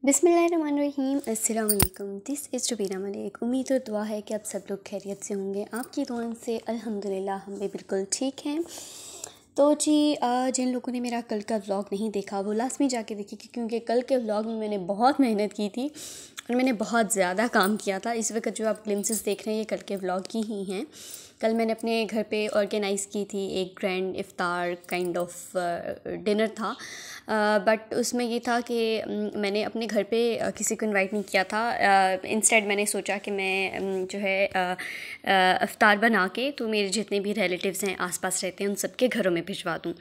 बिस्मिल्लाहिर्रहमानिर्रहीम अस्सलाम वालेकुम। This is Rubina Malik. उम्मीद और दुआ है कि आप सब लोग खैरियत से होंगे। आपकी दुआओं से अल्हम्दुलिल्लाह हम भी बिल्कुल ठीक हैं। तो जी जिन लोगों ने मेरा कल का व्लॉग नहीं देखा वो लास्ट में जाके देखिए, क्योंकि कल के व्लॉग में मैंने बहुत मेहनत की थी और मैंने बहुत ज़्यादा काम किया था। इस वक्त जो आप ग्लिम्सेस देख रहे हैं ये कल के व्लॉग की ही हैं। कल मैंने अपने घर पे ऑर्गेनाइज़ की थी एक grand iftar kind of dinner था, बट उसमें ये था कि मैंने अपने घर पे किसी को इनवाइट नहीं किया था। इंस्टेड मैंने सोचा कि मैं जो है इफ़्तार बना के तो मेरे जितने भी रिलेटिव्स हैं आसपास रहते हैं उन सबके घरों में भिजवा दूँ।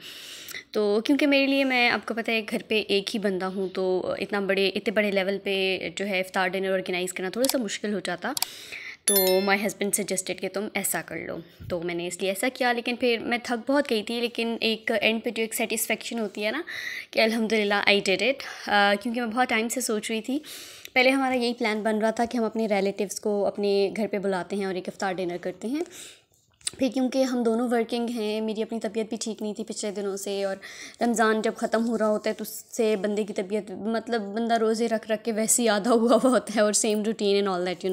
तो क्योंकि मेरे लिए, मैं आपको पता है घर पे एक ही बंदा हूँ, तो इतने बड़े लेवल पे जो है इफ़्तार डिनर ऑर्गेनाइज़ करना थोड़ा सा मुश्किल हो जाता। तो माय हस्बैंड सजेस्टेड कि तुम ऐसा कर लो, तो मैंने इसलिए ऐसा किया। लेकिन फिर मैं थक बहुत गई थी, लेकिन एक एंड पे जो एक सेटिस्फेक्शन होती है ना कि अल्हम्दुलिल्लाह आई डिड इट। क्योंकि मैं बहुत टाइम से सोच रही थी। पहले हमारा यही प्लान बन रहा था कि हम अपने रिलेटिव्स को अपने घर पे बुलाते हैं और एक इफ़्तार डिनर करते हैं। फिर क्योंकि हम दोनों वर्किंग हैं, मेरी अपनी तबीयत भी ठीक नहीं थी पिछले दिनों से, और रमज़ान जब ख़त्म हो रहा होता है तो उससे बंदे की तबीयत, मतलब बंदा रोज़े रख रख के वैसे ही आधा हुआ होता है, और same routine and all that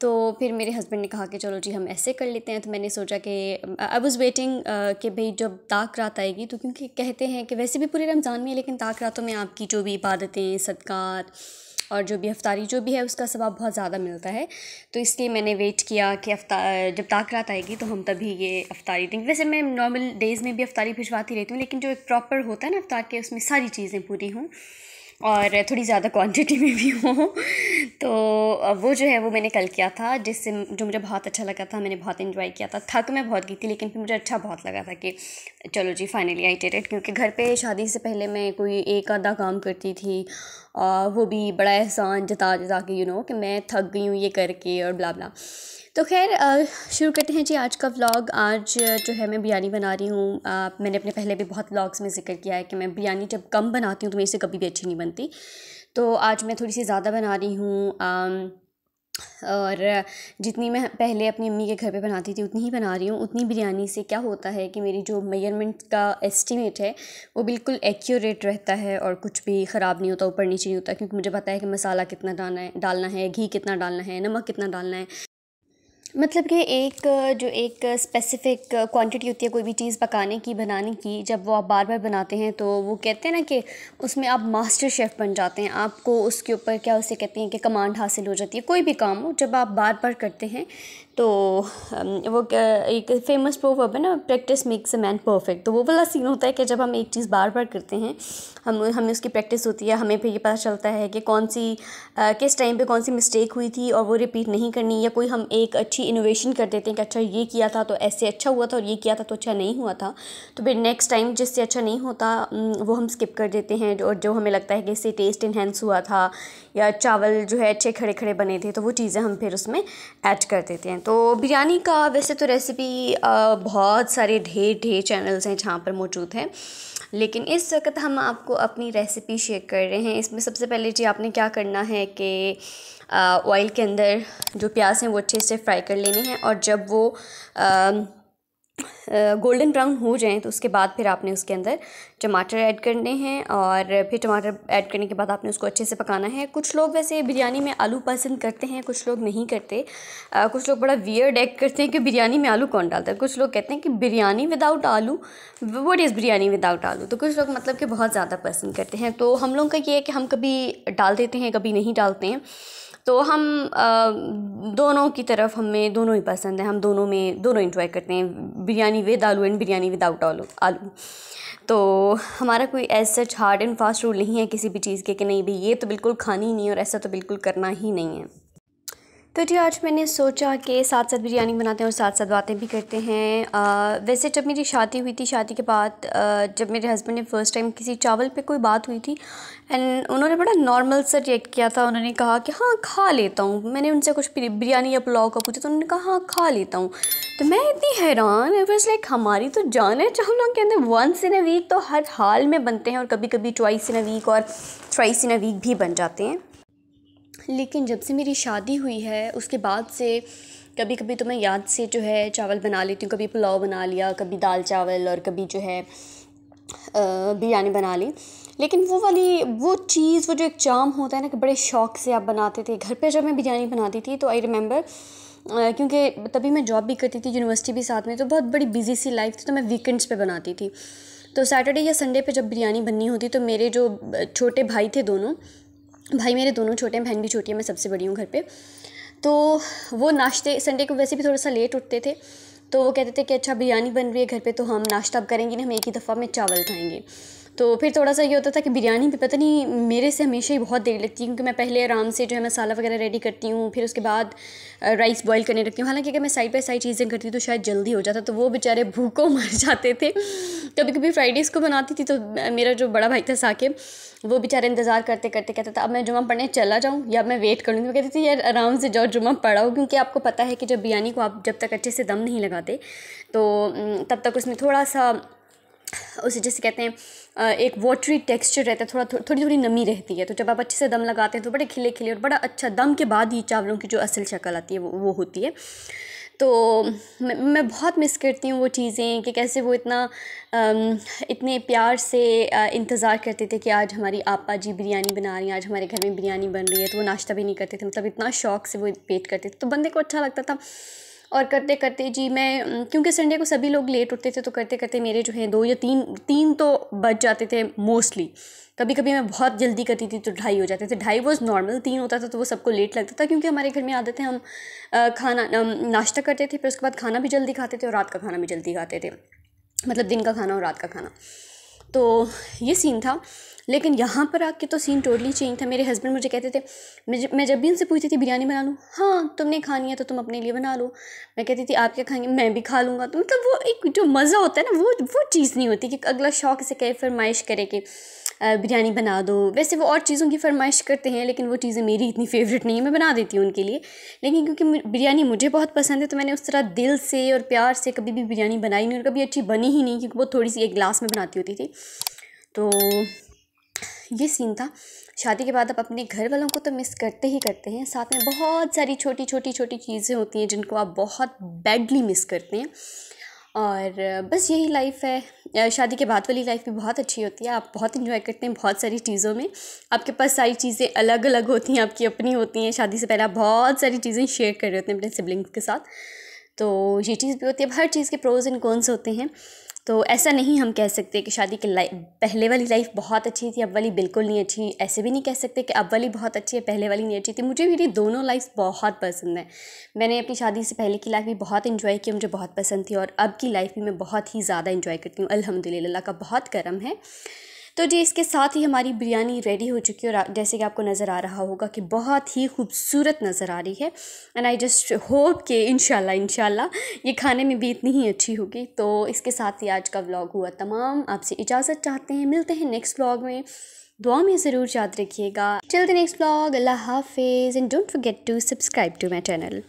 तो फिर मेरे हस्बैंड ने कहा कि चलो जी हम ऐसे कर लेते हैं। तो मैंने सोचा कि आई वाज़ वेटिंग कि भाई जब ताक रात आएगी, तो क्योंकि कहते हैं कि वैसे भी पूरे रमज़ान में, लेकिन ताक रातों में आपकी जो भी इबादतें, सदक़ात और जो भी अफ्तारी जो भी है उसका सवाब बहुत ज़्यादा मिलता है। तो इसलिए मैंने वेट किया कि जब ताक रात आएगी तो हम तभी ये अफ्तारी देंगे। वैसे मैं नॉर्मल डेज़ में भी अफ्तारी भिजवाती रहती हूँ, लेकिन जो एक प्रॉपर होता है ना अफ्तार के, उसमें सारी चीज़ें पूरी हों और थोड़ी ज़्यादा क्वांटिटी में भी हो। तो वो जो है वो मैंने कल किया था, जिससे जो मुझे बहुत अच्छा लगा था। मैंने बहुत एंजॉय किया था। थक मैं बहुत गई थी, लेकिन फिर मुझे अच्छा बहुत लगा था कि चलो जी फाइनली आई डिड इट। क्योंकि घर पे शादी से पहले मैं कोई एक आधा काम करती थी, वो भी बड़ा एहसान जता जता के कि मैं थक गई हूँ ये करके और ब्ला ब्ला। तो खैर शुरू करते हैं जी आज का व्लॉग। आज जो है मैं बिरयानी बना रही हूँ। मैंने अपने पहले भी बहुत व्लॉग्स में ज़िक्र किया है कि मैं बिरयानी जब कम बनाती हूँ तो मेरे से कभी भी अच्छी नहीं बनती। तो आज मैं थोड़ी सी ज़्यादा बना रही हूँ, और जितनी मैं पहले अपनी अम्मी के घर पे बनाती थी उतनी ही बना रही हूँ। उतनी बिरयानी से क्या होता है कि मेरी जो मेजरमेंट का एस्टीमेट है वो बिल्कुल एक्यूरेट रहता है और कुछ भी ख़राब नहीं होता, ऊपर नीचे नहीं होता। क्योंकि मुझे पता है कि मसाला कितना डालना है, घी कितना डालना है, नमक कितना डालना है। मतलब कि एक स्पेसिफ़िक क्वांटिटी होती है कोई भी चीज़ पकाने की, बनाने की। जब वो आप बार बार बनाते हैं तो वो कहते हैं ना कि उसमें आप मास्टर शेफ़ बन जाते हैं। आपको उसके ऊपर क्या उसे कहते हैं कि कमांड हासिल हो जाती है। कोई भी काम हो जब आप बार बार करते हैं तो वो एक फेमस प्रोवर्ब है ना, practice makes a man perfect. तो वो वाला सीन होता है कि जब हम एक चीज़ बार बार करते हैं, हमें उसकी प्रैक्टिस होती है, हमें फिर ये पता चलता है कि किस टाइम पे कौन सी मिस्टेक हुई थी और वो रिपीट नहीं करनी। या कोई हम एक अच्छी इनोवेशन कर देते हैं कि अच्छा ये किया था तो ऐसे अच्छा हुआ था और ये किया था तो अच्छा नहीं हुआ था, तो फिर नेक्स्ट टाइम जिससे अच्छा नहीं होता वो हम स्किप कर देते हैं। और जो हमें लगता है कि इससे टेस्ट इन्हेंस हुआ था या चावल जो है अच्छे खड़े खड़े बने थे, तो वो चीज़ें हम फिर उसमें ऐड कर देते हैं। तो बिरयानी का वैसे तो रेसिपी बहुत सारे ढेर चैनल्स हैं जहाँ पर मौजूद हैं, लेकिन इस वक्त हम आपको अपनी रेसिपी शेयर कर रहे हैं। इसमें सबसे पहले जी आपने क्या करना है कि ऑयल के अंदर जो प्याज हैं वो अच्छे से फ्राई कर लेने हैं, और जब वो गोल्डन ब्राउन हो जाएं तो उसके बाद फिर आपने उसके अंदर टमाटर ऐड करने हैं, और फिर टमाटर ऐड करने के बाद आपने उसको अच्छे से पकाना है। कुछ लोग वैसे बिरयानी में आलू पसंद करते हैं, कुछ लोग नहीं करते। कुछ लोग बड़ा वियर्ड एक्ट करते हैं कि बिरयानी में आलू कौन डालता है। कुछ लोग कहते हैं कि बिरयानी विदाउट आलू, what is biryani without aloo. तो कुछ लोग मतलब कि बहुत ज़्यादा पसंद करते हैं। तो हम लोग का ये है कि हम कभी डाल देते हैं कभी नहीं डालते हैं। तो हम दोनों की तरफ, हमें दोनों ही पसंद है, हम दोनों इंजॉय करते हैं, biryani with aloo and biryani without aloo. तो हमारा कोई as such hard and fast rule नहीं है किसी भी चीज़ के कि नहीं भाई ये तो बिल्कुल खानी ही नहीं और ऐसा तो बिल्कुल करना ही नहीं है। तो जी आज मैंने सोचा कि साथ साथ बिरयानी बनाते हैं और साथ साथ बातें भी करते हैं। वैसे जब मेरी शादी हुई थी, शादी के बाद जब मेरे हस्बैंड ने फ़र्स्ट टाइम किसी चावल पे कोई बात हुई थी, एंड उन्होंने बड़ा नॉर्मल सा रिएक्ट किया था। उन्होंने कहा कि हाँ खा लेता हूँ। मैंने उनसे कुछ बिरयानी या पुलाव का पूछा तो उन्होंने कहा हाँ खा लेता हूँ। तो मैं इतनी हैरान, आई वाज लाइक हमारी तो जान है चावलों के अंदर, वंस इन अ वीक तो हर हाल में बनते हैं, और कभी कभी ट्वाइस इन अ वीक और थ्राइस इन अ वीक भी बन जाते हैं। लेकिन जब से मेरी शादी हुई है उसके बाद से कभी कभी तो मैं याद से जो है चावल बना लेती हूँ। कभी पुलाव बना लिया, कभी दाल चावल, और कभी जो है बिरयानी बना ली। लेकिन वो चीज़, वो जो एक चार्म होता है ना कि बड़े शौक़ से आप बनाते थे। घर पे जब मैं बिरयानी बनाती थी तो आई रिमेंबर, क्योंकि तभी मैं जॉब भी करती थी, यूनिवर्सिटी भी साथ में, तो बहुत बड़ी बिजी सी लाइफ थी, तो मैं वीकेंड्स पे बनाती थी। तो सैटरडे या संडे पे जब बिरयानी बननी होती तो मेरे जो छोटे भाई थे, दोनों भाई मेरे दोनों छोटे हैं, बहन भी छोटी है, मैं सबसे बड़ी हूँ घर पे। तो वो नाश्ते संडे को वैसे भी थोड़ा सा लेट उठते थे, तो वो कहते थे कि अच्छा बिरयानी बन रही है घर पे, तो हम नाश्ता अब करेंगे ना, हम एक ही दफ़ा में चावल खाएंगे। तो फिर थोड़ा सा ये होता था कि बिरयानी पे पता नहीं मेरे से हमेशा ही बहुत देर लगती है, क्योंकि मैं पहले आराम से जो है मसाला वगैरह रेडी करती हूँ, फिर उसके बाद राइस बॉईल करने रखती हूँ। हालांकि अगर मैं साइड बाई साइड चीज़ें करती तो शायद जल्दी हो जाता, तो वो बेचारे भूखों मर जाते थे। कभी कभी फ्राइडेज़ को बनाती थी तो मेरा जो बड़ा भाई था साकिब, वो बेचारे इंतज़ार करते करते कहता था अब मैं जुम्मा पढ़ने चला जाऊँ या मैं वेट करूँगी। मैं कहती थी यार आराम से जाओ, जुम्मा पढ़ाओ, क्योंकि आपको पता है कि जब बिरयानी को आप जब तक अच्छे से दम नहीं लगाते तो तब तक उसमें थोड़ा सा उसे जैसे कहते हैं एक वाटरी टेक्सचर रहता है, थोड़ी थोड़ी नमी रहती है। तो जब आप अच्छे से दम लगाते हैं तो बड़े खिले खिले और बड़ा अच्छा दम के बाद ही चावलों की जो असल शक्ल आती है वो होती है। तो मैं बहुत मिस करती हूँ वो चीज़ें कि कैसे वो इतने प्यार से इंतज़ार करते थे कि आज हमारी आपा जी बिरयानी बना रही हैं, आज हमारे घर में बिरयानी बन रही है। तो वो नाश्ता भी नहीं करते थे, मतलब इतना शौक़ से वो वेट करते थे, तो बंदे को अच्छा लगता था। और करते करते जी मैं, क्योंकि संडे को सभी लोग लेट उठते थे, तो करते करते मेरे जो है 2 या 3 तो बज जाते थे मोस्टली। कभी कभी मैं बहुत जल्दी करती थी तो 2:30 हो जाते थे। 2:30 वॉज नॉर्मल, 3 होता था तो वो सबको लेट लगता था, क्योंकि हमारे घर में आदत है हम नाश्ता करते थे, फिर उसके बाद खाना भी जल्दी खाते थे और रात का खाना भी जल्दी खाते थे, मतलब दिन का खाना और रात का खाना। तो ये सीन था। लेकिन यहाँ पर आके तो सीन टोटली चेंज था। मेरे हस्बैंड मुझे कहते थे, मैं जब भी उनसे पूछती थी बिरयानी बना लूँ, हाँ तुमने खानी है तो तुम अपने लिए बना लो। मैं कहती थी आप क्या खाएंगे, मैं भी खा लूँगा। तो मतलब वो एक जो मज़ा होता है ना, वो चीज़ नहीं होती कि अगला शौक़ से कहे फरमाइश करे कि बिरयानी बना दो। वैसे वो और चीज़ों की फरमाइश करते हैं, लेकिन वो चीज़ें मेरी इतनी फेवरेट नहीं है, मैं बना देती हूँ उनके लिए। लेकिन क्योंकि बिरयानी मुझे बहुत पसंद है तो मैंने उस तरह दिल से और प्यार से कभी भी बिरयानी बनाई नहीं, और कभी अच्छी बनी ही नहीं, क्योंकि वो थोड़ी सी एक गिलास में बनाती होती थी। तो ये सीन था। शादी के बाद आप अपने घर वालों को तो मिस करते ही करते हैं, साथ में बहुत सारी छोटी छोटी चीज़ें होती हैं जिनको आप बहुत बैडली मिस करते हैं। और बस यही लाइफ है। शादी के बाद वाली लाइफ भी बहुत अच्छी होती है, आप बहुत इन्जॉय करते हैं बहुत सारी चीज़ों में। आपके पास सारी चीज़ें अलग अलग होती हैं, आपकी अपनी होती हैं। शादी से पहले आप बहुत सारी चीज़ें शेयर कर रहे होते हैं अपने सिबलिंग्स के साथ, तो ये चीज़ भी होती है। हर चीज़ के प्रोज एंड कॉन्स होते हैं। तो ऐसा नहीं हम कह सकते कि शादी की पहले वाली लाइफ बहुत अच्छी थी, अब वाली बिल्कुल नहीं अच्छी। ऐसे भी नहीं कह सकते कि अब वाली बहुत अच्छी है, पहले वाली नहीं अच्छी थी। मुझे मेरी दोनों लाइफ बहुत पसंद है। मैंने अपनी शादी से पहले की लाइफ भी बहुत इन्जॉय की, मुझे बहुत पसंद थी, और अब की लाइफ भी मैं बहुत ही ज़्यादा इन्जॉय करती हूँ। अल्हम्दुलिल्लाह, अल्लाह का बहुत करम है। तो जी इसके साथ ही हमारी बिरयानी रेडी हो चुकी है, और जैसे कि आपको नज़र आ रहा होगा कि बहुत ही खूबसूरत नज़र आ रही है। एंड आई जस्ट होप कि इंशाल्लाह ये खाने में भी इतनी ही अच्छी होगी। तो इसके साथ ही आज का व्लॉग हुआ तमाम। आपसे इजाज़त चाहते हैं, मिलते हैं नेक्स्ट व्लॉग में। दुआ में ज़रूर याद रखिएगा। टिल द नेक्स्ट व्लॉग, अल्लाह हाफिज़, and don't forget to subscribe to my channel.